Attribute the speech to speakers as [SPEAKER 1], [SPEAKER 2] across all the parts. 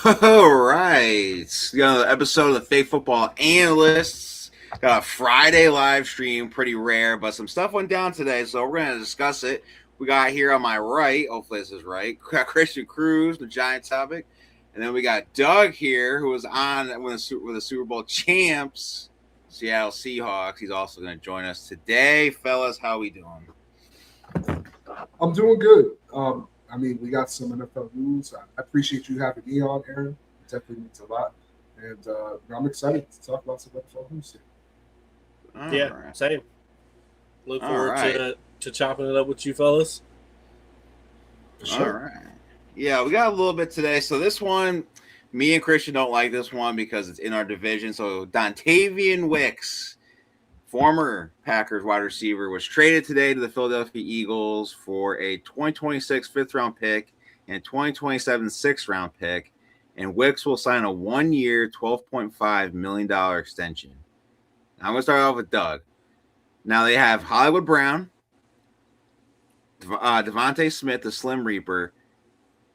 [SPEAKER 1] All right. Got another episode of the Fake Football Analysts. Got a Friday live stream, pretty rare, but some stuff went down today, so we're going to discuss it. We got here on my right, hopefully this is right, we got Christian Cruz, the Giant topic. And then we got Doug here, who was on with the Super Bowl champs, Seattle Seahawks. He's also going to join us today. Fellas, how we doing?
[SPEAKER 2] I'm doing good. We got some NFL news. I appreciate you having me on, Aaron. It definitely means a lot. And I'm excited to talk about some NFL news here.
[SPEAKER 3] Right. Same. Look forward to chopping it up with you fellas.
[SPEAKER 1] Sure. All right. Yeah, we got a little bit today. So this one, me and Christian don't like this one because it's in our division. So Dontayvion Wicks, former Packers wide receiver, was traded today to the Philadelphia Eagles for a 2026 fifth-round pick and a 2027 sixth-round pick. And Wicks will sign a one-year, $12.5 million extension. Now, I'm going to start off with Doug. Now they have Hollywood Brown, Devontae Smith, the Slim Reaper,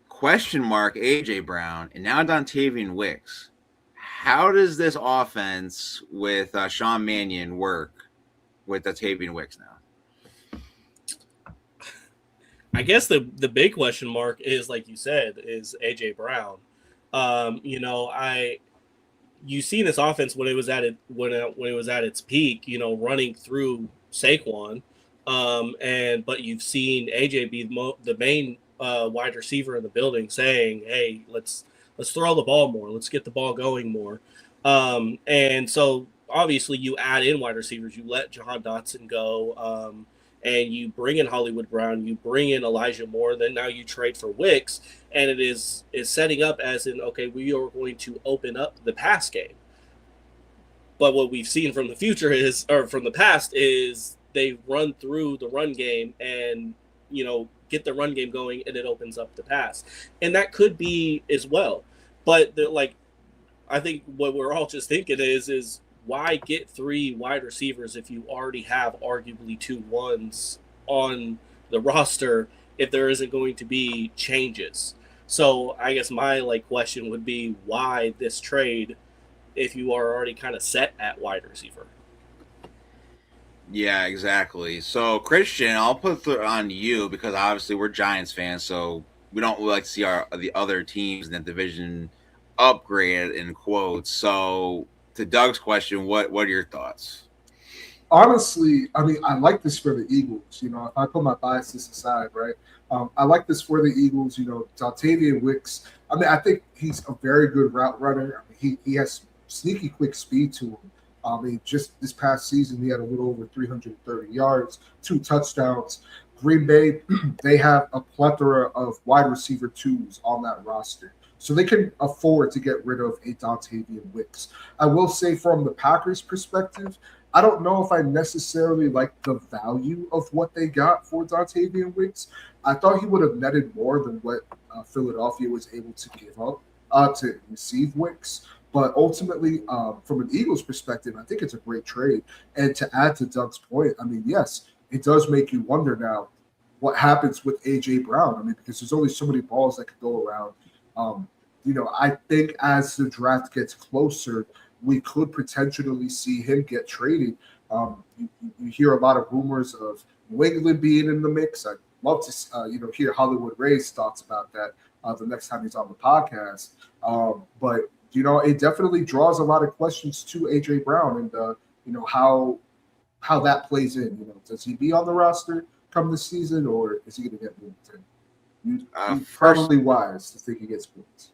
[SPEAKER 1] question mark A.J. Brown, and now Dontayvion Wicks. How does this offense with Sean Mannion work with Dontayvion Wicks now?
[SPEAKER 3] I guess the big question mark is, like you said, is A.J. Brown. You seen this offense when it was at its peak, running through Saquon, but you've seen AJ be the main wide receiver in the building, saying, "Hey, let's throw the ball more, let's get the ball going more," and so obviously you add in wide receivers, you let Jahan Dotson go, and you bring in Hollywood Brown, you bring in Elijah Moore, then now you trade for Wicks, and it is setting up as in, okay, we are going to open up the pass game. But what we've seen from the past is they run through the run game and, get the run game going, and it opens up the pass. And that could be as well. But I think what we're all just thinking is why get three wide receivers if you already have arguably 2 ones on the roster if there isn't going to be changes? So I guess my question would be, why this trade if you are already kind of set at wide receiver?
[SPEAKER 1] Yeah, exactly. So Christian, I'll put it on you because obviously we're Giants fans, so we don't like to see the other teams in the division upgrade in quotes. So to Doug's question, what are your thoughts?
[SPEAKER 2] Honestly, I like this for the Eagles. If I put my biases aside, right? I like this for the Eagles. Dontayvion Wicks. I think he's a very good route runner. He has sneaky quick speed to him. Just this past season, he had a little over 330 yards, 2 touchdowns. Green Bay, they have a plethora of wide receiver 2s on that roster. So they can afford to get rid of a Dontayvion Wicks. I will say from the Packers' perspective, I don't know if I necessarily like the value of what they got for Dontayvion Wicks. I thought he would have netted more than what Philadelphia was able to give up to receive Wicks. But ultimately, from an Eagles perspective, I think it's a great trade. And to add to Doug's point, yes, it does make you wonder now what happens with A.J. Brown. Because there's only so many balls that could go around. I think as the draft gets closer, we could potentially see him get traded. You hear a lot of rumors of New England being in the mix. I'd love to, hear Hollywood Ray's thoughts about that the next time he's on the podcast. But it definitely draws a lot of questions to A.J. Brown and, how that plays in. Does he be on the roster come this season, or is he going to get moved? You're probably wise to think he gets moved.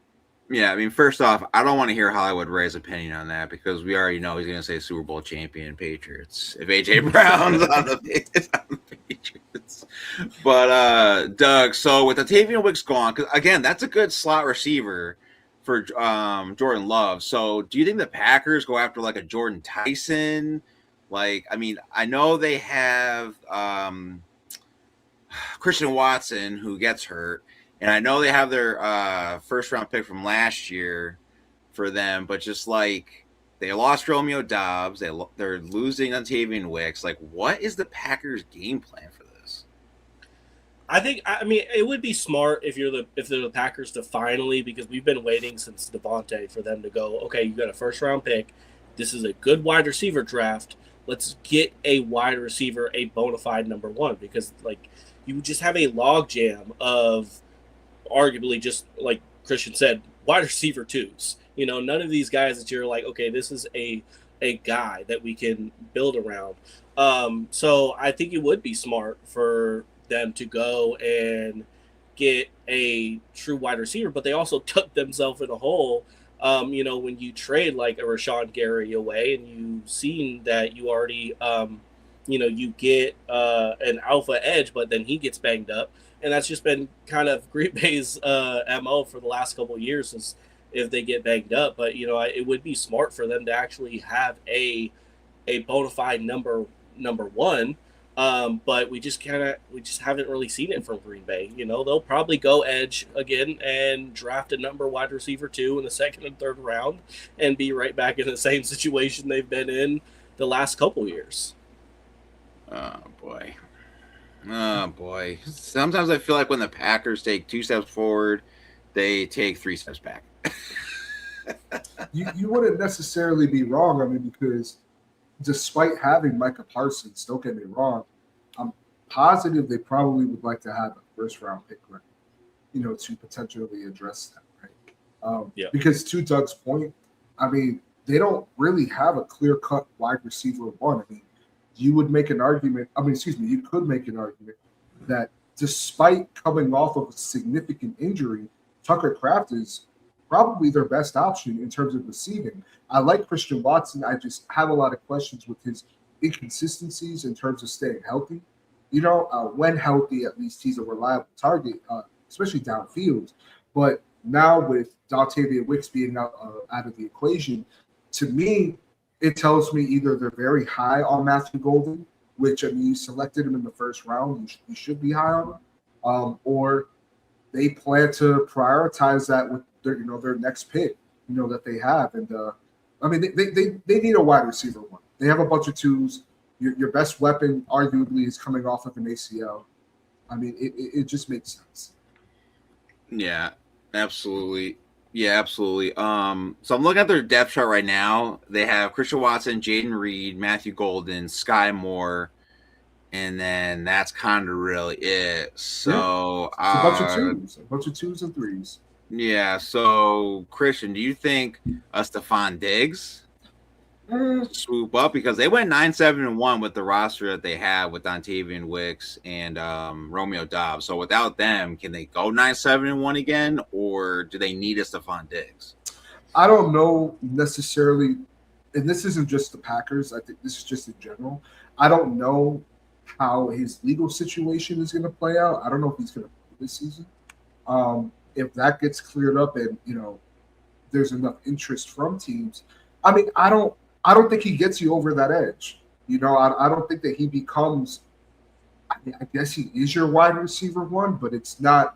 [SPEAKER 1] Yeah, first off, I don't want to hear Hollywood Ray's opinion on that because we already know he's going to say Super Bowl champion Patriots if A.J. Brown's on the Patriots. But, Doug, so with Dontayvion Wicks gone, because, again, that's a good slot receiver for Jordan Love. So do you think the Packers go after, a Jordan Tyson? I know they have Christian Watson who gets hurt. And I know they have their first-round pick from last year for them, but just they lost Romeo Doubs, they're losing Dontayvion Wicks. What is the Packers' game plan for this?
[SPEAKER 3] I mean, it would be smart if they're the Packers to finally, because we've been waiting since Devontae for them to go, okay, you got a first round pick. This is a good wide receiver draft. Let's get a wide receiver, a bona fide number one, because like you just have a logjam of arguably, just like Christian said, wide receiver twos. You know, none of these guys that you're like, okay, this is a guy that we can build around. So I think it would be smart for them to go and get a true wide receiver, but they also took themselves in a hole. You know, when you trade like a Rashawn Gary away, and you've seen that you already, you know, you get an alpha edge, but then he gets banged up, and that's just been kind of Green Bay's MO for the last couple of years, is if they get banged up. But you know, it would be smart for them to actually have a bona fide number one. But we just haven't really seen it from Green Bay. You know, they'll probably go edge again and draft a number wide receiver 2 in the second and third round, and be right back in the same situation they've been in the last couple years.
[SPEAKER 1] Oh boy. Oh boy. Sometimes I feel like when the Packers take 2 steps forward, they take 3 steps back.
[SPEAKER 2] You wouldn't necessarily be wrong. I mean, because despite having Micah Parsons, don't get me wrong, I'm positive they probably would like to have a first round pick, right? You know, to potentially address that, right? Because to Doug's point, I mean, they don't really have a clear cut wide receiver one. I mean, you would make an argument. I mean, excuse me, you could make an argument that despite coming off of a significant injury, Tucker Kraft is probably their best option in terms of receiving. I like Christian Watson. I just have a lot of questions with his inconsistencies in terms of staying healthy. You know, when healthy, at least he's a reliable target, especially downfield. But now with Dontayvion Wicks being out of the equation, to me, it tells me either they're very high on Matthew Golden, which, I mean, you selected him in the first round, you should be high on him, or they plan to prioritize that with their next pick, that they have. And I mean, they need a wide receiver one. They have a bunch of twos. Your best weapon, arguably, is coming off of an ACL. I mean, it just makes sense.
[SPEAKER 1] Yeah, absolutely. Yeah, absolutely. So I'm looking at their depth chart right now. They have Christian Watson, Jaden Reed, Matthew Golden, Sky Moore, and then that's kind of really it. So
[SPEAKER 2] it's a bunch of twos and threes.
[SPEAKER 1] Yeah. So Christian, do you think Stephon Diggs swoop up, because they went 9-7-1 with the roster that they have with Dontayvion Wicks and Romeo Doubs? So without them, can they go 9-7-1 again, or do they need a Stephon Diggs?
[SPEAKER 2] I don't know necessarily, and this isn't just the Packers. I think this is just in general. I don't know how his legal situation is going to play out. I don't know if he's going to play this season. If that gets cleared up and there's enough interest from teams, I mean, I don't think he gets you over that edge. I don't think that he becomes. I mean, I guess he is your wide receiver one, but it's not.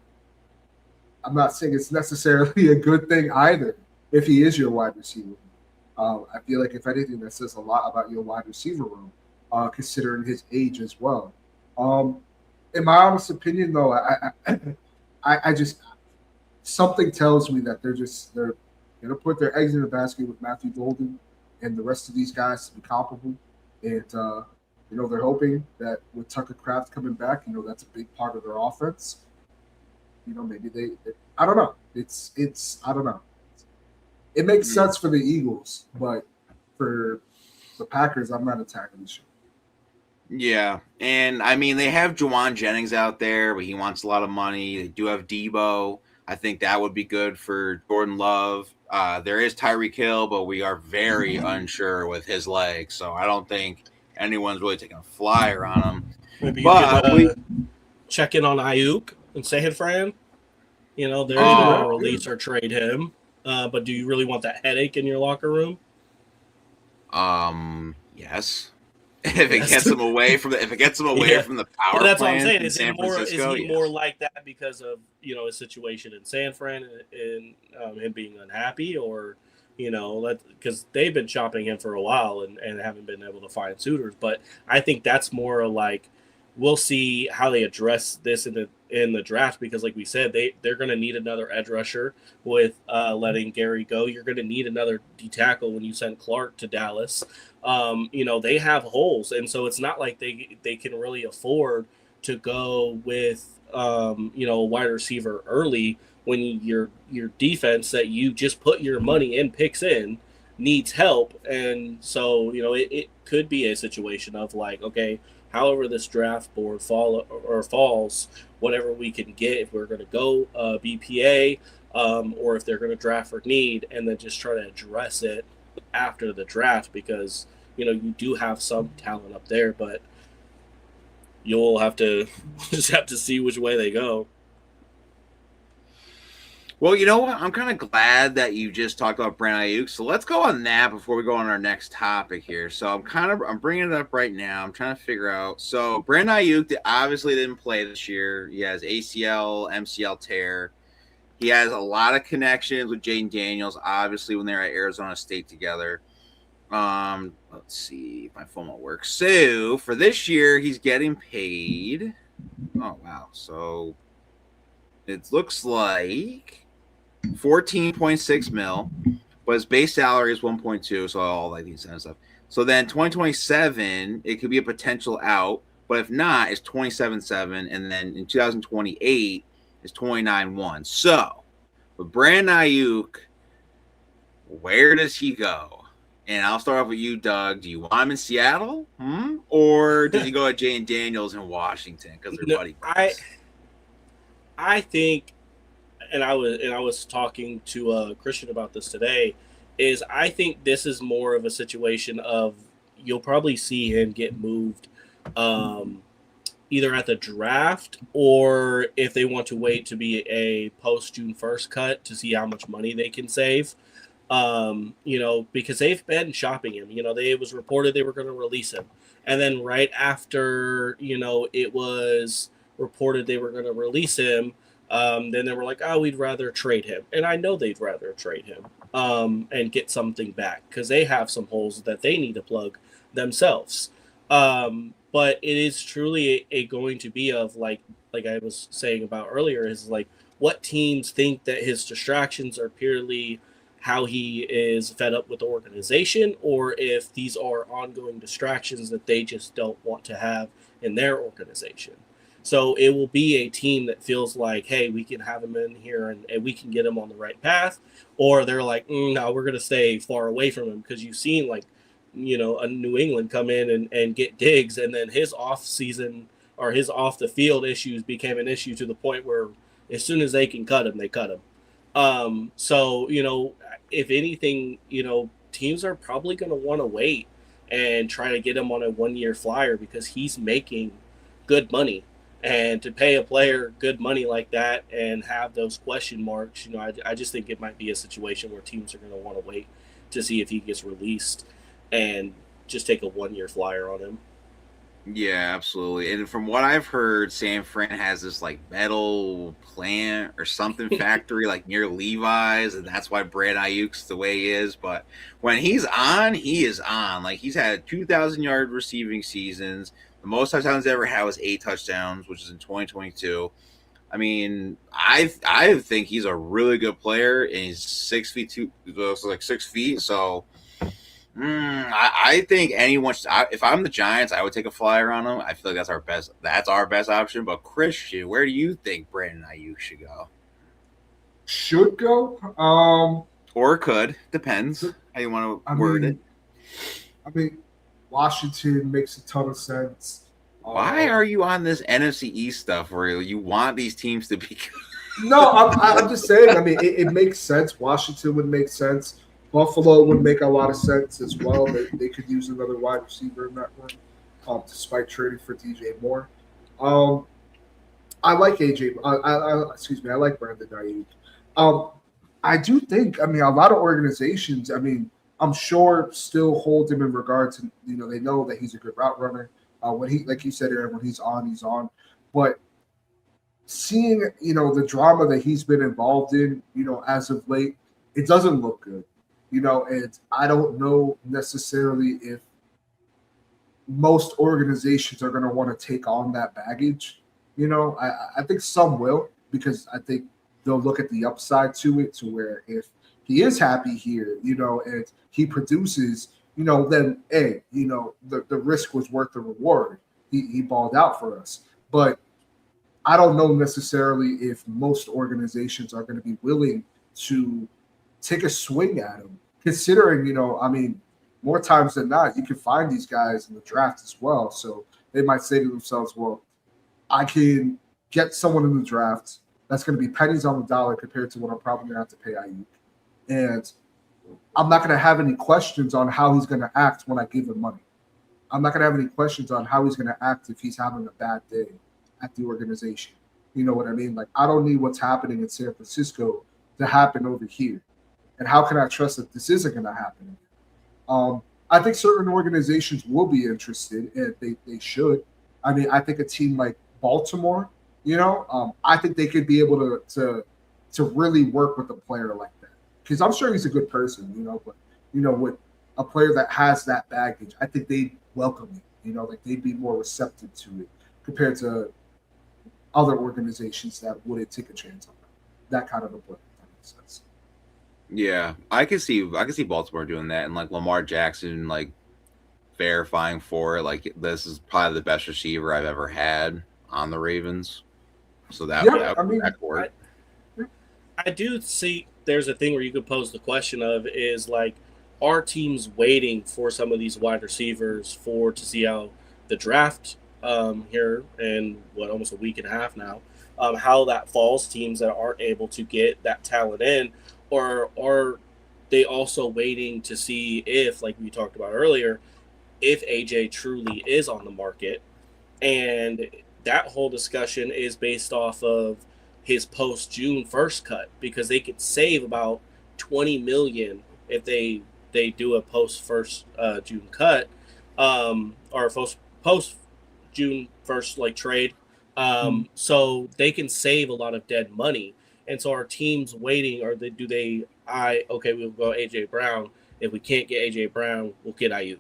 [SPEAKER 2] I'm not saying it's necessarily a good thing either if he is your wide receiver. I feel like, if anything, that says a lot about your wide receiver room, considering his age as well. In my honest opinion, though, I just, something tells me that they're going to put their eggs in the basket with Matthew Golden and the rest of these guys to be comparable. And, they're hoping that with Tucker Kraft coming back, that's a big part of their offense. Maybe they I don't know. I don't know. It makes sense for the Eagles, but for the Packers, I'm not attacking the show.
[SPEAKER 1] Yeah, and I mean, they have Juwan Jennings out there, but he wants a lot of money. They do have Debo. I think that would be good for Jordan Love. There is Tyreek Hill, but we are very unsure with his legs, so I don't think anyone's really taking a flyer on him.
[SPEAKER 3] Maybe you could check in on Ayuk and San Fran. They're going to release or trade him. But do you really want that headache in your locker room?
[SPEAKER 1] Yes. If it gets him away from the power
[SPEAKER 3] that's
[SPEAKER 1] plant,
[SPEAKER 3] what I'm saying.
[SPEAKER 1] in San Francisco,
[SPEAKER 3] is he more like that because of his situation in San Fran and him being unhappy, or because they've been shopping him for a while and haven't been able to find suitors? But I think that's more like we'll see how they address this in the draft, because like we said, they're going to need another edge rusher with letting Gary go. You're going to need another D tackle when you send Clark to Dallas. They have holes, and so it's not like they can really afford to go with a wide receiver early when your defense that you just put your money in picks in needs help. And so it could be a situation of like, okay, however this draft board falls, whatever we can get, if we're going to go BPA, or if they're going to draft for need, and then just try to address it after the draft, because you do have some talent up there, but you'll have to just have to see which way they go.
[SPEAKER 1] Well, you know what? I'm kind of glad that you just talked about Brandon Ayuk. So let's go on that before we go on our next topic here. So I'm bringing it up right now. I'm trying to figure out. So Brandon Ayuk obviously didn't play this year. He has ACL, MCL tear. He has a lot of connections with Jaden Daniels, obviously, when they're at Arizona State together. Let's see if my phone will work. So for this year, he's getting paid. Oh, wow. So it looks like 14.6 mil, but his base salary is 1.2, so all like the incentive stuff. So then 2027, it could be a potential out, but if not, it's 27.7, and then in 2028, it's 29.1. So with Brandon Ayuk, where does he go? And I'll start off with you, Doug. Do you want him in Seattle, or does he go at Jane Daniels in Washington because they're buddy buddies?
[SPEAKER 3] I think, and I was talking to Christian about this today, is I think this is more of a situation of you'll probably see him get moved either at the draft, or if they want to wait to be a post June 1st cut to see how much money they can save. Because they've been shopping him. It was reported they were going to release him, and then right after it was reported they were going to release him, then they were like, oh, we'd rather trade him. And I know they'd rather trade him and get something back, because they have some holes that they need to plug themselves. But it is truly going to be of like I was saying about earlier, is like what teams think that his distractions are purely how he is fed up with the organization, or if these are ongoing distractions that they just don't want to have in their organization. So it will be a team that feels like, hey, we can have him in here and we can get him on the right path. Or they're like, no, we're going to stay far away from him, because you've seen a New England come in and get Diggs, and then his off season or his off the field issues became an issue to the point where as soon as they can cut him, they cut him. So, if anything, teams are probably going to want to wait and try to get him on a 1-year flyer, because he's making good money. And to pay a player good money like that and have those question marks, I just think it might be a situation where teams are going to want to wait to see if he gets released and just take a 1-year flyer on him.
[SPEAKER 1] Yeah, absolutely. And from what I've heard, San Fran has this metal plant or something factory near Levi's, and that's why Brad Ayuk's the way he is. But when he's on, he is on. He's had 2,000-yard receiving seasons. The most touchdowns he ever had was 8 touchdowns, which is in 2022. I mean, I think he's a really good player, and he's 6 feet 2, so 6 feet. So I think anyone. If I'm the Giants, I would take a flyer on him. I feel like that's our best option. But Christian, where do you think Brandon Ayuk should go?
[SPEAKER 2] Should go,
[SPEAKER 1] or could, depends how you want to word it.
[SPEAKER 2] I mean, Washington makes a ton of sense.
[SPEAKER 1] Why are you on this NFC East stuff where you want these teams to be good?
[SPEAKER 2] No, I'm just saying. I mean, it makes sense. Washington would make sense. Buffalo would make a lot of sense as well. They could use another wide receiver in that room, despite trading for DJ Moore. I like AJ. I like Brandon Ayuk. I do think. I mean, a lot of organizations. I mean, I'm sure still hold him in regard to they know that he's a good route runner. When he, like you said, Aaron, when he's on, he's on. But seeing the drama that he's been involved in, as of late, it doesn't look good. And I don't know necessarily if most organizations are going to want to take on that baggage. I think some will, because I think they'll look at the upside to it, to where if he is happy here, and he produces, then hey, the risk was worth the reward. He balled out for us. But I don't know necessarily if most organizations are going to be willing to take a swing at him, considering, more times than not, you can find these guys in the draft as well. So they might say to themselves, well, I can get someone in the draft that's going to be pennies on the dollar compared to what I'm probably going to have to pay Ayuk. And I'm not going to have any questions on how he's going to act when I give him money. I'm not going to have any questions on how he's going to act if he's having a bad day at the organization. You know what I mean? Like, I don't need what's happening in San Francisco to happen over here. And how can I trust that this isn't going to happen? I think certain organizations will be interested, and they should. I mean, I think a team like Baltimore, I think they could be able to really work with a player like that, because I'm sure he's a good person, but with a player that has that baggage, I think they welcome it. Like, they'd be more receptive to it compared to other organizations that wouldn't take a chance on that kind of a player. If that makes sense.
[SPEAKER 1] Yeah, I can see Baltimore doing that, and like Lamar Jackson, like verifying for it, like this is probably the best receiver I've ever had on the Ravens. So that would work.
[SPEAKER 3] I do see there's a thing where you could pose the question of, is like, are teams waiting for some of these wide receivers to see how the draft here in almost a week and a half now, how that falls, teams that aren't able to get that talent in, or are they also waiting to see if, like we talked about earlier, if AJ truly is on the market? And that whole discussion is based off of his post June 1st cut, because they could save about $20 million if they do a post 1st June cut, or post June 1st like trade. So they can save a lot of dead money. And so our teams waiting, or we'll go AJ Brown. If we can't get AJ Brown, we'll get Ayuk.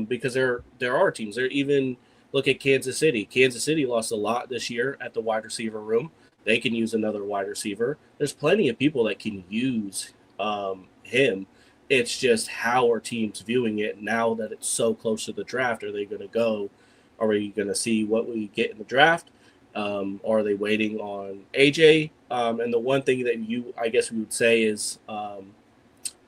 [SPEAKER 3] Because there are teams. There even look at Kansas City. Kansas City lost a lot this year at the wide receiver room. They can use another wide receiver. There's plenty of people that can use him. It's just how are teams viewing it now that it's so close to the draft? Are they going to go? Are we going to see what we get in the draft? Or are they waiting on AJ? And the one thing that I guess we would say is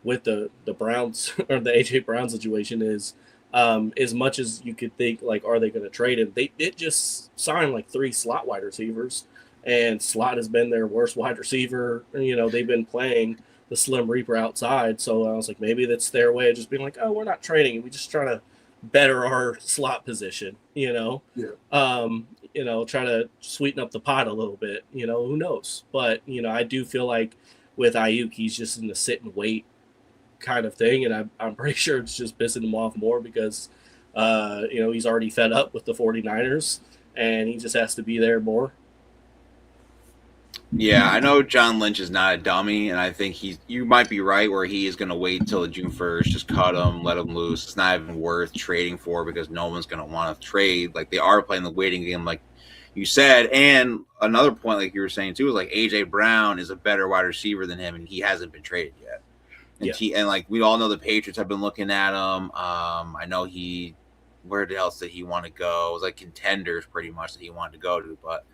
[SPEAKER 3] with the Browns or the AJ Brown situation is, as much as you could think, like, are they going to trade him? They did just sign like 3 slot wide receivers, and slot has been their worst wide receiver. They've been playing the Slim Reaper outside. So I was like, maybe that's their way of just being like, oh, we're not trading. We just trying to better our slot position,
[SPEAKER 2] Yeah.
[SPEAKER 3] Try to sweeten up the pot a little bit, who knows? But, I do feel like with Ayuk, he's just in the sit and wait kind of thing. And I'm pretty sure it's just pissing him off more because, he's already fed up with the 49ers and he just has to be there more.
[SPEAKER 1] Yeah, I know John Lynch is not a dummy, and I think you might be right where he is going to wait until June 1st, just cut him, let him loose. It's not even worth trading for because no one's going to want to trade. Like, they are playing the waiting game, like you said. And another point, like you were saying too, is like AJ Brown is a better wide receiver than him, and he hasn't been traded yet. And and like we all know, the Patriots have been looking at him. I know where else did he want to go? It was like contenders pretty much that he wanted to go to, but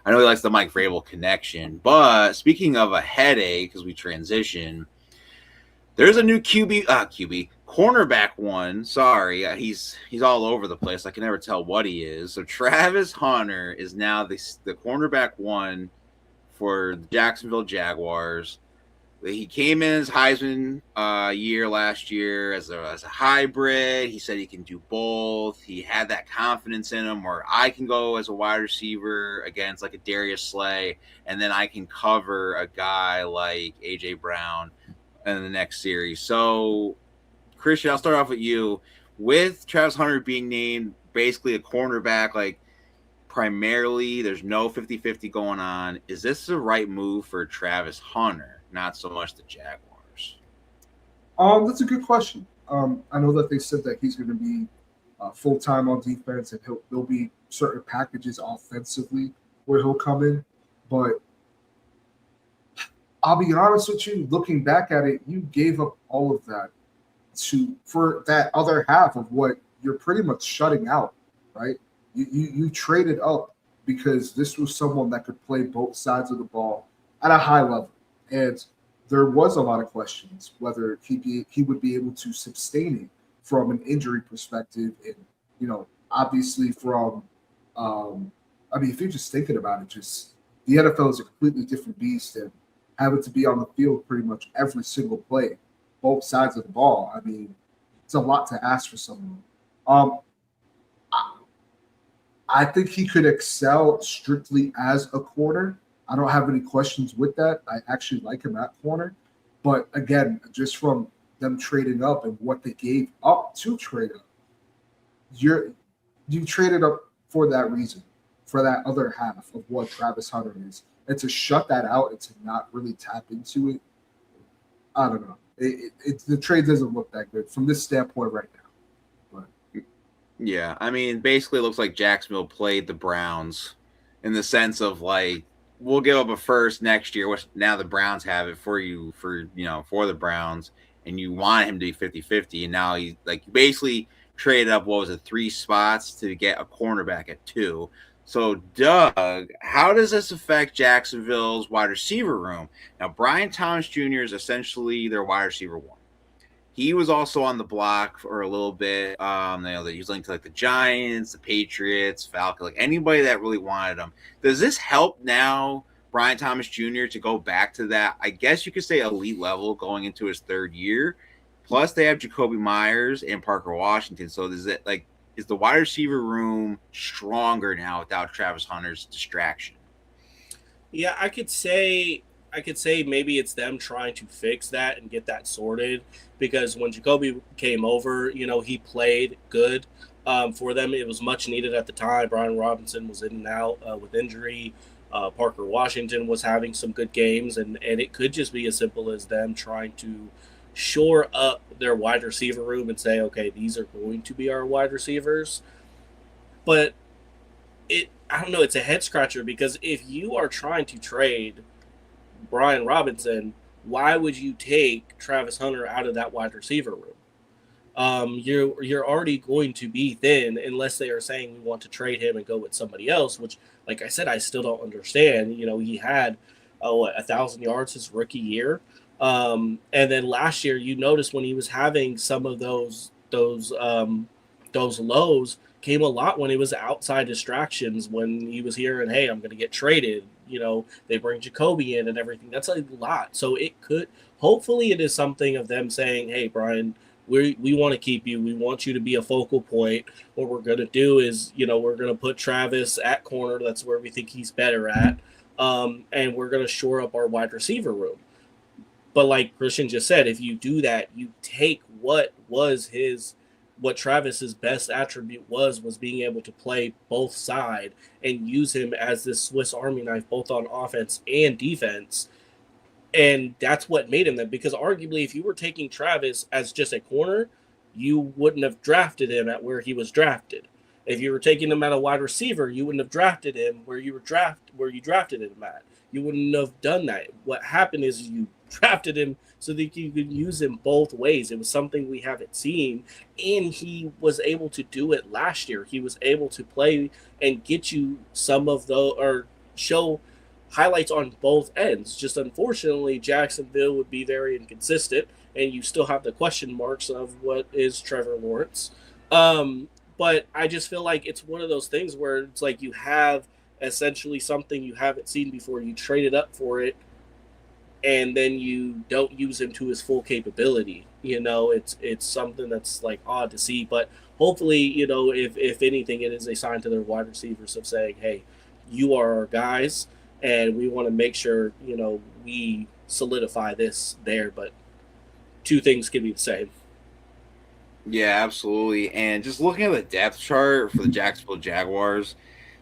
[SPEAKER 1] I know he likes the Mike Vrabel connection. But speaking of a headache, as we transition, there's a new cornerback one. Sorry, he's all over the place. I can never tell what he is. So Travis Hunter is now the cornerback one for the Jacksonville Jaguars. He came in as Heisman year last year as a hybrid. He said he can do both. He had that confidence in him where I can go as a wide receiver against like a Darius Slay, and then I can cover a guy like AJ Brown in the next series. So, Christian, I'll start off with you. With Travis Hunter being named basically a cornerback, like primarily, there's no 50-50 going on. Is this the right move for Travis Hunter? Not so much the Jaguars.
[SPEAKER 2] That's a good question. I know that they said that he's going to be full time on defense, and there'll be certain packages offensively where he'll come in. But I'll be honest with you, looking back at it, you gave up all of that for that other half of what you're pretty much shutting out, right? You traded up because this was someone that could play both sides of the ball at a high level. And there was a lot of questions whether he would be able to sustain it from an injury perspective. And, obviously from, if you're just thinking about it, just the NFL is a completely different beast, and having to be on the field pretty much every single play, both sides of the ball. I mean, it's a lot to ask for someone. I think he could excel strictly as a corner. I don't have any questions with that. I actually like him at corner. But again, just from them trading up and what they gave up to trade up, you traded up for that reason, for that other half of what Travis Hunter is. And to shut that out and to not really tap into it, I don't know. The trade doesn't look that good from this standpoint right now.
[SPEAKER 1] Yeah, basically it looks like Jacksonville played the Browns in the sense of like, we'll give up a first next year, which now the Browns have it for you for the Browns, and you want him to be 50-50, and now he basically traded up 3 spots to get a cornerback at 2. So, Doug, how does this affect Jacksonville's wide receiver room? Now, Brian Thomas Jr. is essentially their wide receiver 1. He was also on the block for a little bit. He was linked to the Giants, the Patriots, Falcons, anybody that really wanted him. Does this help now Brian Thomas Jr. to go back to that, I guess you could say, elite level going into his 3rd year? Plus, they have Jacoby Myers and Parker Washington. So is the wide receiver room stronger now without Travis Hunter's distraction?
[SPEAKER 3] Yeah, I could say maybe it's them trying to fix that and get that sorted, because when Jacoby came over, he played good for them. It was much needed at the time. Brian Robinson was in and out with injury. Parker Washington was having some good games, and it could just be as simple as them trying to shore up their wide receiver room and say, okay, these are going to be our wide receivers. But I don't know, it's a head scratcher, because if you are trying to trade Brian Robinson, why would you take Travis Hunter out of that wide receiver room? You're already going to be thin unless they are saying we want to trade him and go with somebody else, which, like I said, I still don't understand. He had 1,000 yards his rookie year. And then last year, you noticed when he was having some of those lows came a lot when it was outside distractions, when he was here and, hey, I'm going to get traded. They bring Jacoby in and everything. That's a lot. So hopefully it is something of them saying, hey, Brian, we want to keep you. We want you to be a focal point. What we're going to do is, we're going to put Travis at corner. That's where we think he's better at. And we're going to shore up our wide receiver room. But like Christian just said, if you do that, you take what Travis's best attribute was being able to play both sides and use him as this Swiss Army knife, both on offense and defense. And that's what made him that, because arguably if you were taking Travis as just a corner, you wouldn't have drafted him at where he was drafted. If you were taking him at a wide receiver, you wouldn't have drafted him where you drafted him at. You wouldn't have done that. What happened is you drafted him so that you could use him both ways. It was something we haven't seen, and he was able to do it last year. He was able to play and get you some of or show highlights on both ends. Just unfortunately, Jacksonville would be very inconsistent, and you still have the question marks of what is Trevor Lawrence. But I just feel like it's one of those things where it's like you have essentially something you haven't seen before. You traded up for it, and then you don't use him to his full capability. It's something that's like odd to see. But hopefully, if anything, it is a sign to their wide receivers of saying, hey, you are our guys, and we want to make sure, we solidify this there. But two things can be the same.
[SPEAKER 1] Yeah, absolutely. And just looking at the depth chart for the Jacksonville Jaguars,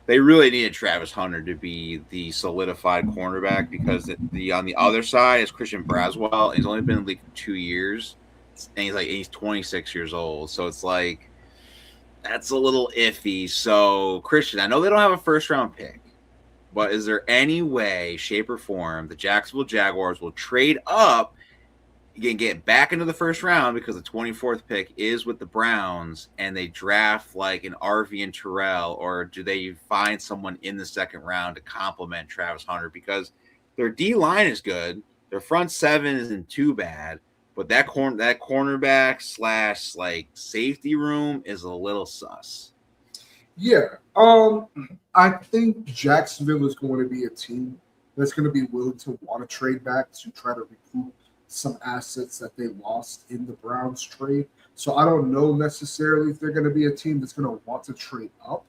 [SPEAKER 1] they really needed Travis Hunter to be the solidified cornerback, because on the other side is Christian Braswell. He's only been in the league for 2 years, and he's 26 years old. So it's like That's a little iffy. So, Christian, I know they don't have a first-round pick, but is there any way, shape, or form the Jacksonville Jaguars will trade up, get back into the first round because the 24th pick is with the Browns, and they draft like an RV and Terrell, or do they find someone in the second round to complement Travis Hunter? Because their D line is good, their front seven isn't too bad, but that cornerback / like safety room is a little sus.
[SPEAKER 2] Yeah. I think Jacksonville is going to be a team that's going to be willing to want to trade back to try to recoup some assets that they lost in the Browns trade. So I don't know necessarily if they're going to be a team that's going to want to trade up,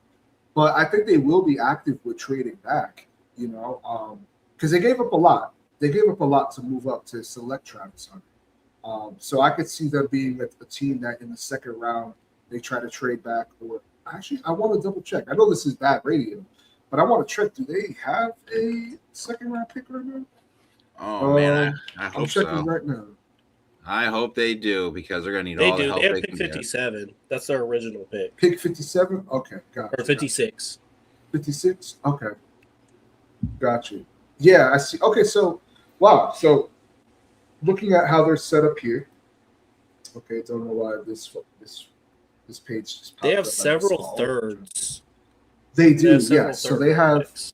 [SPEAKER 2] but I think they will be active with trading back, because they gave up a lot. They gave up a lot to move up to select Travis Hunter. So I could see them being a team that in the second round they try to trade back. Or actually, I want to double check. I know this is bad radio, but I want to check. Do they have a second round pick right now?
[SPEAKER 1] Oh man, I hope
[SPEAKER 2] I'm checking
[SPEAKER 1] so.
[SPEAKER 2] right now.
[SPEAKER 1] I hope they do because they're going to need
[SPEAKER 3] They
[SPEAKER 1] all
[SPEAKER 3] do.
[SPEAKER 1] the help
[SPEAKER 3] They have
[SPEAKER 1] they
[SPEAKER 3] pick
[SPEAKER 1] can get.
[SPEAKER 3] 57. That's their original pick.
[SPEAKER 2] Pick 57? Okay, got
[SPEAKER 3] Or 56.
[SPEAKER 2] 56? Okay. Got you. Yeah, I see. Okay, so, wow. So, looking at how they're set up here. Okay, don't know why this page just popped
[SPEAKER 3] They have
[SPEAKER 2] up.
[SPEAKER 3] several thirds.
[SPEAKER 2] They do,
[SPEAKER 3] have several
[SPEAKER 2] yes. So
[SPEAKER 3] third picks.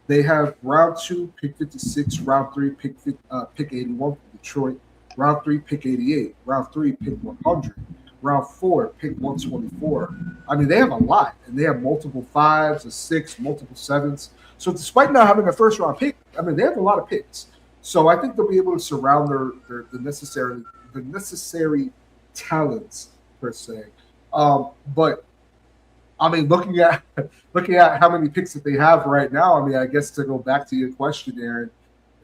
[SPEAKER 2] they have round 2, pick 56, round 3, pick 81 from Detroit, round 3, pick 88, round 3, pick 100, round 4, pick 124. I mean, they have a lot, and they have multiple 5s, a 6, multiple 7s. So despite not having a first round pick, I mean, they have a lot of picks. So I think they'll be able to surround the necessary talents per se. But I mean, looking at how many picks that they have right now, I mean, I guess to go back to your question, Aaron,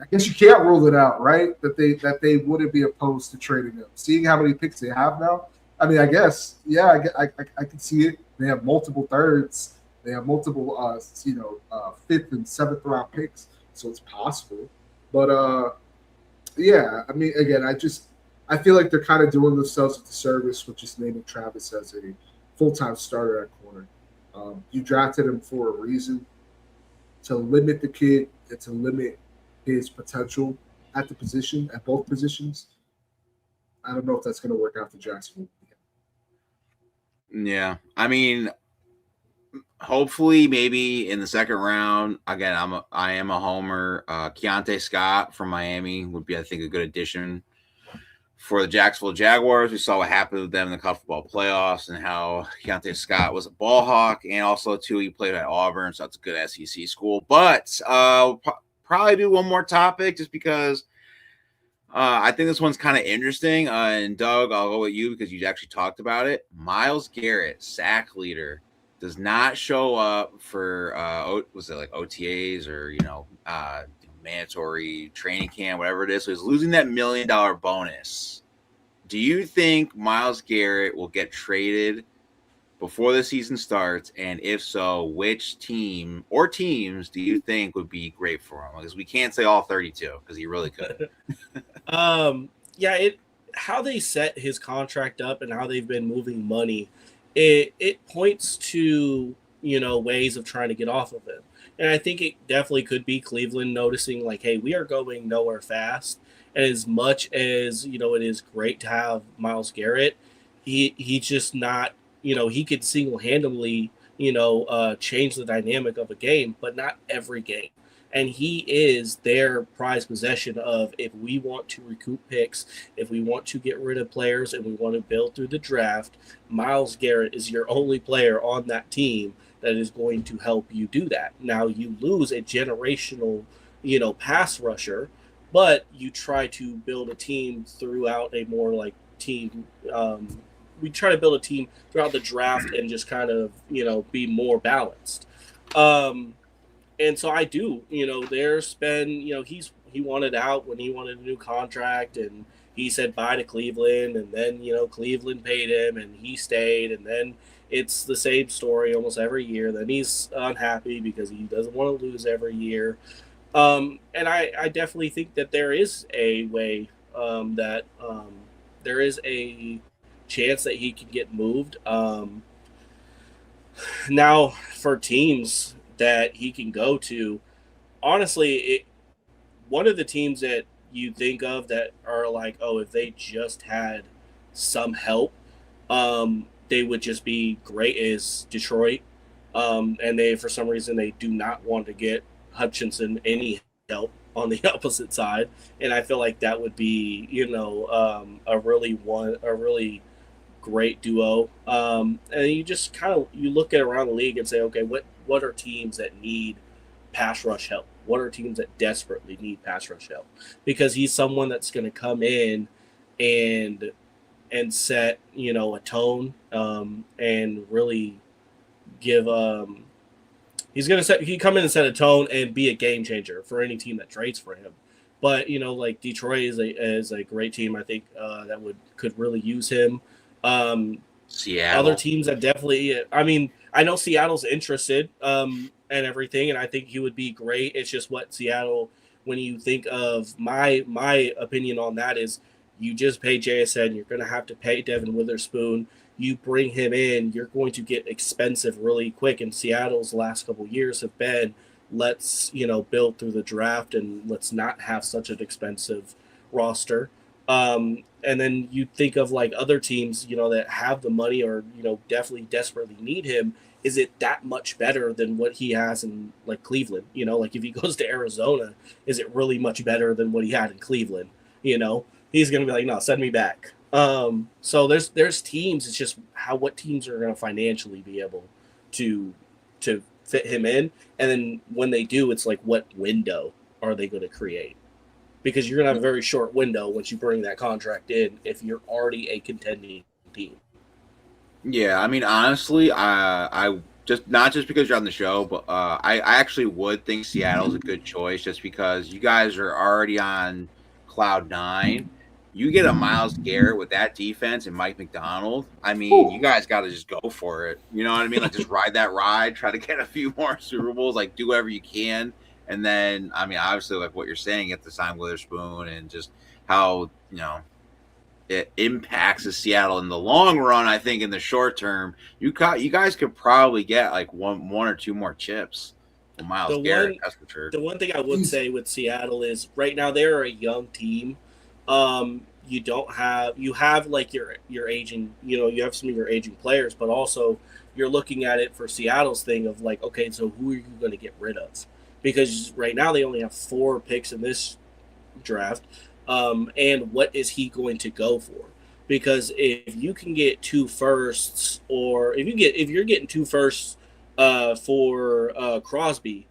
[SPEAKER 2] I guess you can't rule it out, right? That they wouldn't be opposed to trading them. Seeing how many picks they have now, I mean, I guess, yeah, I can see it. They have multiple thirds. They have multiple, fifth and seventh round picks, so it's possible. But yeah, I mean, again, I feel like they're kind of doing themselves a disservice with just naming Travis as a full-time starter at corner. You drafted him for a reason, to limit the kid and to limit his potential at both positions. I don't know if that's going to work out for Jacksonville.
[SPEAKER 1] Yeah, I mean, hopefully, maybe in the second round. Again, I am a homer. Keontae Scott from Miami would be, I think, a good addition for the Jacksonville Jaguars. We saw what happened with them in the college football playoffs and how Keontae Scott was a ball hawk, and also too he played at Auburn, so that's a good SEC school. But we'll probably do one more topic just because I think this one's kind of interesting. And Doug, I'll go with you because you actually talked about it. Myles Garrett, sack leader, does not show up for was it like OTAs or mandatory training camp, whatever it is. So he's losing that $1 million bonus. Do you think Myles Garrett will get traded before the season starts? And if so, which team or teams do you think would be great for him? Because we can't say all 32 because he really could.
[SPEAKER 3] How they set his contract up and how they've been moving money, it points to ways of trying to get off of him. And I think it definitely could be Cleveland noticing like, hey, we are going nowhere fast. And as much as it is great to have Myles Garrett, he's just not. He could single-handedly change the dynamic of a game, but not every game. And he is their prized possession of if we want to recoup picks, if we want to get rid of players, and we want to build through the draft, Myles Garrett is your only player on that team that is going to help you do that. Now you lose a generational, pass rusher, but you try to build a team throughout a more like team. We try to build a team throughout the draft and just kind of, be more balanced. And so I do, there's been, he wanted out when he wanted a new contract and he said bye to Cleveland, and then, Cleveland paid him and he stayed, and then it's the same story almost every year. Then he's unhappy because he doesn't want to lose every year. And I definitely think that there is a way there is a chance that he can get moved. Now, for teams that he can go to, honestly, one of the teams that you think of that are like, oh, if they just had some help, they would just be great is Detroit. And they, for some reason, they do not want to get Hutchinson any help on the opposite side. And I feel like that would be, a really great duo. And you just kind of you look at around the league and say, okay, what are teams that need pass rush help? What are teams that desperately need pass rush help? Because he's someone that's going to come in and set a tone, and really give he come in and set a tone and be a game changer for any team that trades for him. But like Detroit is a great team. I think that could really use him.
[SPEAKER 1] Seattle.
[SPEAKER 3] Other teams that definitely. I mean, I know Seattle's interested and everything, and I think he would be great. It's just what Seattle. When you think of my opinion on that is, you just pay JSN. You're going to have to pay Devin Witherspoon. You bring him in, you're going to get expensive really quick. And Seattle's last couple of years have been, let's build through the draft and let's not have such an expensive roster. And then you think of like other teams, that have the money or, definitely desperately need him. Is it that much better than what he has in like Cleveland? Like if he goes to Arizona, is it really much better than what he had in Cleveland? He's going to be like, no, send me back. So there's teams. It's just what teams are going to financially be able to fit him in. And then when they do, it's like, what window are they going to create? Because you're going to have a very short window once you bring that contract in if you're already a contending team.
[SPEAKER 1] Yeah, I mean, honestly, I just not just because you're on the show, but I actually would think Seattle's a good choice just because you guys are already on cloud 9. You get a Myles Garrett with that defense and Mike McDonald. I mean, you guys got to just go for it. You know what I mean? Like, just ride that ride, try to get a few more Super Bowls, like, do whatever you can. And then, I mean, obviously, like what you're saying, you have to sign Witherspoon and just how, it impacts the Seattle in the long run. I think in the short term, you guys could probably get like one or two more chips with Myles Garrett. That's for sure.
[SPEAKER 3] The one thing I would say with Seattle is right now they're a young team. You have like your aging, you have some of your aging players, but also you're looking at it for Seattle's thing of like, okay, so who are you going to get rid of? Because right now they only have 4 picks in this draft. And what is he going to go for? Because if you can get 2 firsts, or if you're getting 2 firsts for Crosby,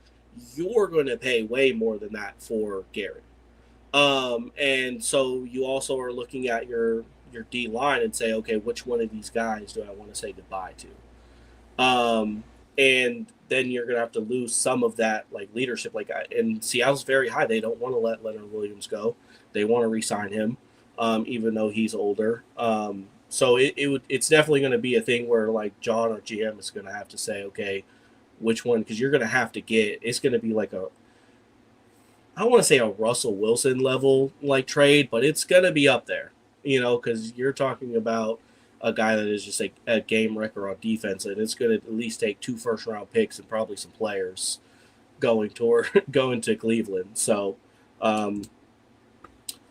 [SPEAKER 3] you're going to pay way more than that for Garrett. And so you also are looking at your D line and say, okay, which one of these guys do I want to say goodbye to? And then you're going to have to lose some of that like leadership. And Seattle's very high. They don't want to let Leonard Williams go. They want to re-sign him, even though he's older. So it's definitely going to be a thing where like John or GM is going to have to say, okay, which one? Because you're going to have to it's going to be like I don't want to say a Russell Wilson level like trade, but it's going to be up there, because you're talking about a guy that is just like a game wrecker on defense, and it's going to at least take 2 first-round picks and probably some players going to Cleveland. So,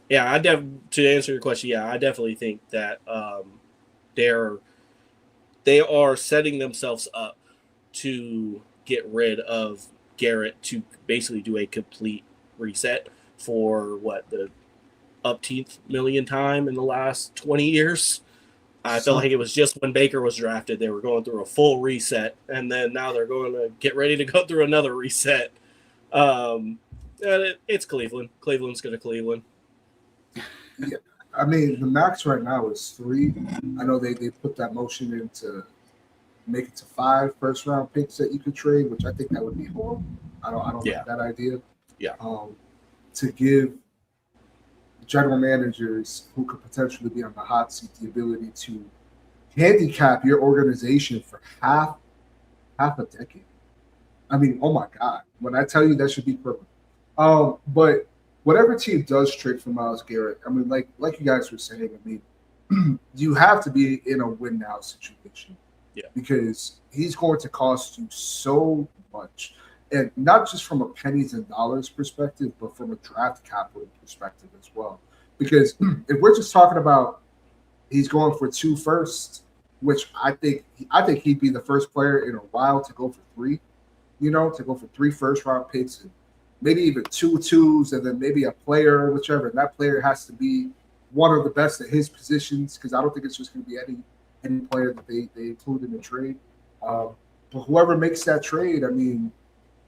[SPEAKER 3] yeah, to answer your question, yeah, I definitely think that they are setting themselves up to get rid of Garrett to basically do a complete reset for the upteenth million time in the last 20 years. I felt like it was just when Baker was drafted, they were going through a full reset, and then now they're going to get ready to go through another reset. It's Cleveland. Cleveland's going to Cleveland.
[SPEAKER 2] Yeah, I mean, the max right now is 3. I know they put that motion in to make it to 5 first-round picks that you could trade, which I think that would be horrible. I don't like that idea.
[SPEAKER 3] Yeah.
[SPEAKER 2] To give general managers who could potentially be on the hot seat the ability to handicap your organization for half a decade. I mean, oh my God. When I tell you that should be perfect. But whatever team does trade for Myles Garrett, I mean, like you guys were saying, I mean, you have to be in a win now situation. because he's going to cost you so much. And not just from a pennies and dollars perspective, but from a draft capital perspective as well. Because if we're just talking about he's going for 2 firsts, which I think he'd be the first player in a while to go for 3, to go for 3 first-round picks and maybe even 2 twos and then maybe a player or whichever. And that player has to be one of the best at his positions because I don't think it's just going to be any player that they include in the trade. But whoever makes that trade, I mean,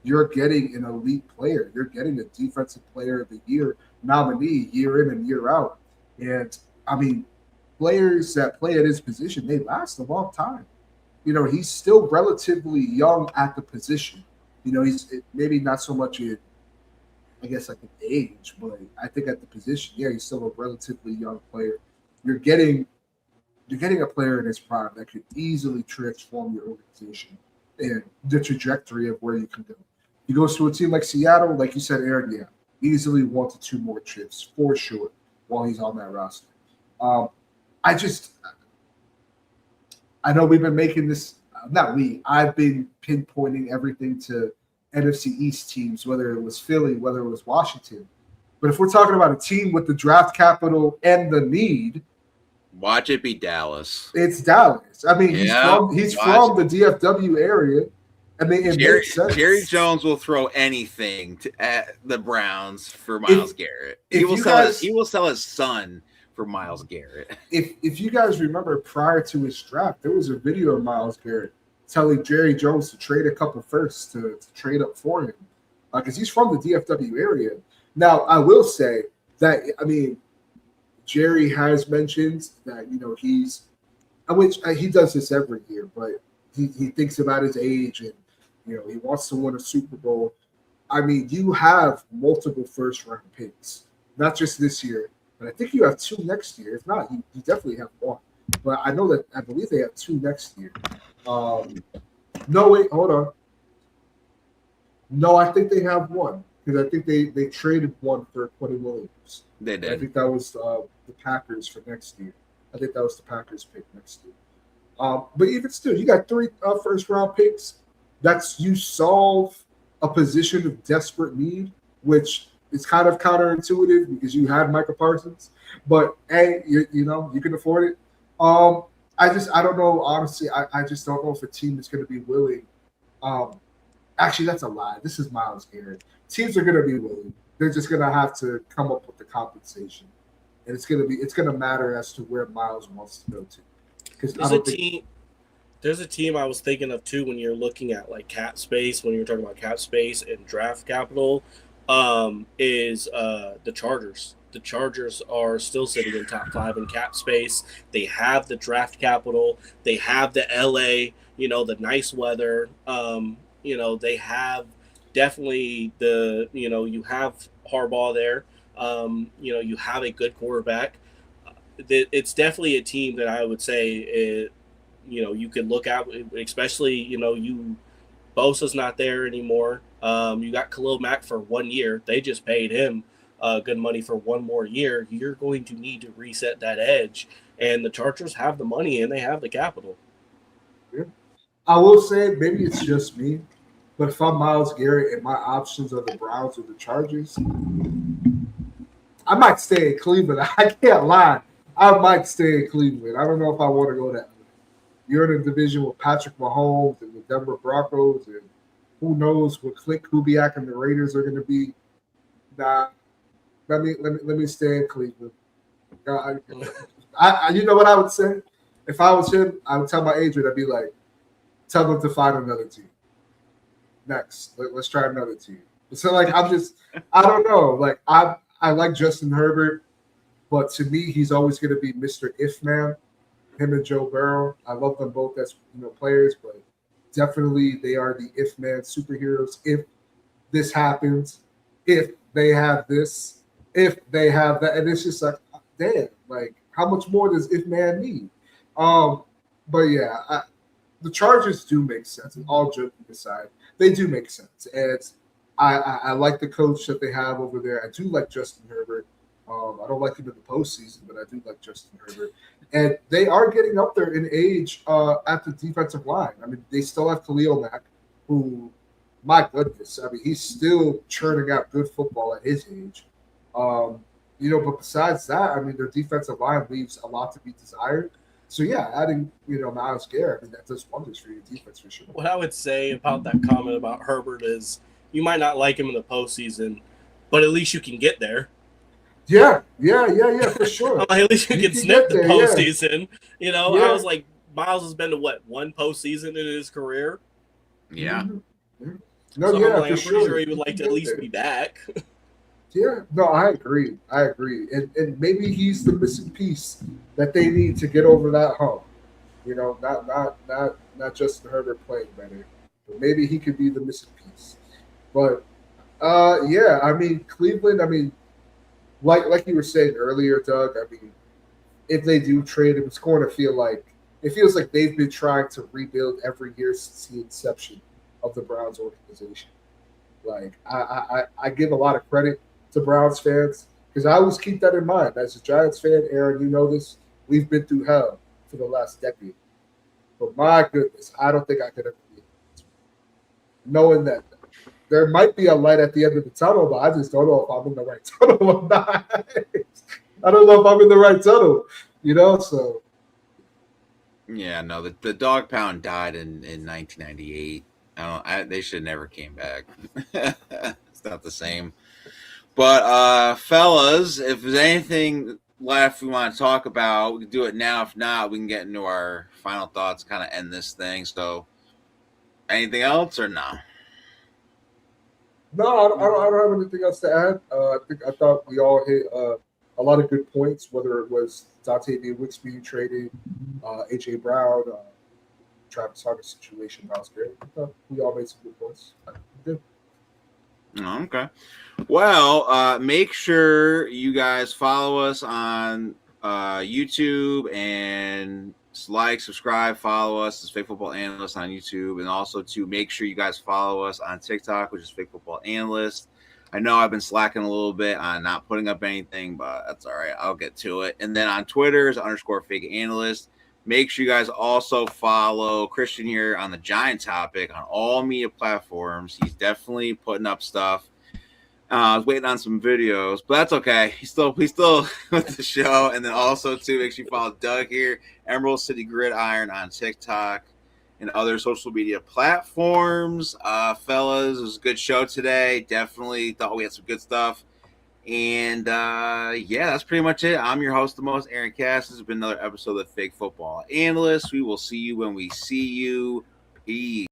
[SPEAKER 2] you're getting an elite player. You're getting a defensive player of the year nominee year in and year out. And, I mean, players that play at his position, they last a long time. He's still relatively young at the position. He's maybe not so much in, I guess, like an age, but I think at the position, he's still a relatively young player. You're getting a player in his prime that could easily transform your organization and the trajectory of where you can go. He goes to a team like Seattle, like you said, Aaron, easily 1 to 2 more trips for sure while he's on that roster. I know we've been making this, I've been pinpointing everything to NFC East teams, whether it was Philly, whether it was Washington. But if we're talking about a team with the draft capital and the need,
[SPEAKER 1] watch it be Dallas.
[SPEAKER 2] It's Dallas. I mean, he's from the DFW area. I mean, it makes sense. Jerry
[SPEAKER 1] Jones will throw anything at the Browns for Myles Garrett. He will sell his son for Myles Garrett.
[SPEAKER 2] If you guys remember, prior to his draft, there was a video of Myles Garrett telling Jerry Jones to trade a couple firsts to trade up for him, because he's from the DFW area. Now, I will say that, I mean, Jerry has mentioned that, he does this every year, but he thinks about his age and, he wants to win a Super Bowl. I mean, you have multiple first-round picks, not just this year, but I think you have 2 next year. If not, you definitely have 1. But I believe they have 2 next year. No, wait, hold on. No, I think they have 1 because I think they traded 1 for Quentin Williams.
[SPEAKER 1] They did.
[SPEAKER 2] I think that was the Packers for next year. I think that was the Packers pick next year. But even still, you got 3 first-round picks. You solve a position of desperate need, which is kind of counterintuitive because you had Micah Parsons. But, hey, you can afford it. I don't know, honestly. I just don't know if a team is going to be willing. Actually, that's a lie. This is Myles Garrett. Teams are going to be willing. They're just going to have to come up with the compensation. And it's going to matter as to where Myles wants to go to. Because
[SPEAKER 3] there's a team I was thinking of too when you're looking at like cap space, when you're talking about cap space and draft capital, is the Chargers. The Chargers are still sitting in top 5 in cap space. They have the draft capital. They have the LA, the nice weather. They have definitely you have Harbaugh there. You have a good quarterback. It's definitely a team that I would say you could look at, especially, Bosa's not there anymore. You got Khalil Mack for 1 year. They just paid him good money for 1 more year. You're going to need to reset that edge. And the Chargers have the money and they have the capital.
[SPEAKER 2] Yeah. I will say, maybe it's just me, but if I'm Myles Garrett and my options are the Browns or the Chargers, I might stay in Cleveland. I can't lie. I might stay in Cleveland. I don't know if I want to go that way. You're in a division with Patrick Mahomes and the Denver Broncos, and who knows what Clint Kubiak and the Raiders are going to be. Nah, let me stay in Cleveland. You know what I would say? If I was him, I would tell my agent, I'd be like, tell them to find another team. Next, let's try another team. So, like, I don't know. Like, I like Justin Herbert, but to me, he's always going to be Mr. If Man. Him and Joe Burrow. I love them both as players, but definitely they are the if man superheroes. If this happens, if they have this, if they have that, and it's just like, damn, like how much more does if man need? But yeah, the Chargers do make sense. And all joking aside, they do make sense. And I like the coach that they have over there. I do like Justin Herbert. I don't like him in the postseason, but I do like Justin Herbert. And they are getting up there in age at the defensive line. I mean, they still have Khalil Mack, who, my goodness, I mean, he's still churning out good football at his age. But besides that, I mean, their defensive line leaves a lot to be desired. So, yeah, adding, Myles Garrett, I mean, that does wonders for your defense for sure.
[SPEAKER 3] What I would say about that comment about Herbert is you might not like him in the postseason, but at least you can get there.
[SPEAKER 2] Yeah, for sure.
[SPEAKER 3] At least you can sniff the postseason. Yeah. I was like, Miles has been to one postseason in his career.
[SPEAKER 1] Yeah.
[SPEAKER 2] Mm-hmm.
[SPEAKER 3] No, so I'm pretty sure he would like to at least be back.
[SPEAKER 2] Yeah, no, I agree. And maybe he's the missing piece that they need to get over that hump. Not just Herbert playing better, but maybe he could be the missing piece. But I mean, Cleveland, I mean, like you were saying earlier, Doug, I mean, if they do trade him, it's going to feel like they've been trying to rebuild every year since the inception of the Browns organization. Like I give a lot of credit to Browns fans because I always keep that in mind. As a Giants fan, Aaron, you know this, we've been through hell for the last decade. But my goodness, I don't think I could ever be knowing that there might be a light at the end of the tunnel, but I just don't know if I'm in the right tunnel or not. I don't know if I'm in the right tunnel, so.
[SPEAKER 1] Yeah, no, the dog pound died in 1998. They should never came back. It's not the same. But fellas, if there's anything left we want to talk about, we can do it now. If not, we can get into our final thoughts, kind of end this thing. So, anything else or no?
[SPEAKER 2] No, I don't have anything else to add. I thought we all hit a lot of good points, whether it was Dontayvion Wicks being traded, AJ Brown, Travis Hunter situation, Myles Garrett. I thought we all made some good points. Good.
[SPEAKER 1] Okay. Well, make sure you guys follow us on YouTube and subscribe, follow us as Fake Football Analysts on YouTube, and also to make sure you guys follow us on TikTok, which is Fake Football Analyst. I know I've been slacking a little bit on not putting up anything, but that's all right. I'll get to it. And then on Twitter is _Fake Analyst. Make sure you guys also follow Christian here on the Giant topic on all media platforms. He's definitely putting up stuff. I was waiting on some videos, but that's okay. He's still with the show. And then also, too, make sure you follow Doug here, Emerald City Gridiron on TikTok and other social media platforms. Fellas, it was a good show today. Definitely thought we had some good stuff. And, that's pretty much it. I'm your host, the most, Aaron Cass. This has been another episode of Fake Football Analysts. We will see you when we see you. Peace.